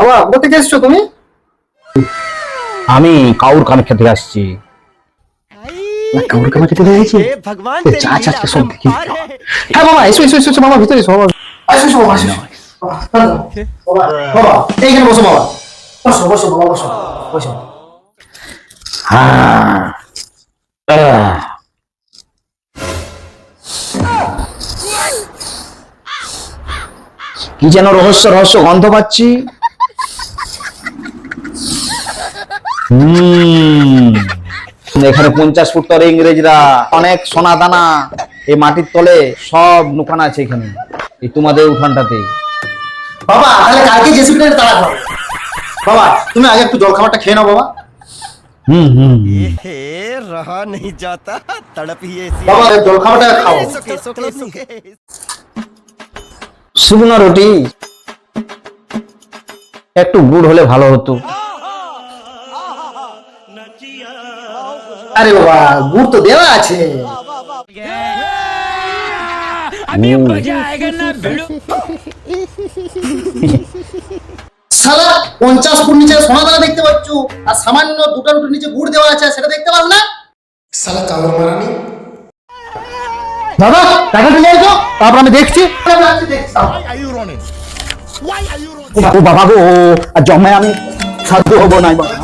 বাবা কোথা থেকে এসছো তুমি? আমি কাউর কামাখ্যা থেকে আসছি। কাউর কামাখ্যা থেকে এসেছি? চা আজকে সব দেখি। হ্যাঁ বাবা এসো এসো এসো বাবা, ভিতরে এসো বাবা। এসো এসো বাবা, এসো। বাবা বাবা এইখানে বসো বাবা, বসো বসো বাবা, বসো বসো। কি যেন রহস্য রহস্য গন্ধ পাচ্ছি। এখানে 50 ফুট তলে ইংরেজরা অনেক সোনা দানা এই মাটির তলে সব লুকানো আছে এখানে, এই তোমাদের উঠানটাতে। বাবা তাহলে কালকে জেসিবিটা তাড়া করো। বাবা তুমি আগে একটু জল খাবারটা খেয়ে নাও বাবা। रहा नहीं जाता, तड़प ही ऐसी। বাবা জল খাবারটা খাও। শুকনো রুটি একটু গুড় হলে ভালো হতো। আরে বাবা গুড় তো দেওয়া আছে। শালা 50 ফুট নিচে সোনা দানা দেখতে পাচ্ছ, আর সামান্য দুটো রুটির নিচে গুড় দেওয়া আছে সেটা দেখতে পাস না? শালা কামড় মারানি। দাদা টাকাটা নিয়ে এসো, তারপর আমি দেখছি। ও বাবা গো, আর জমায় আমি সাধ্য হবো না বাবা।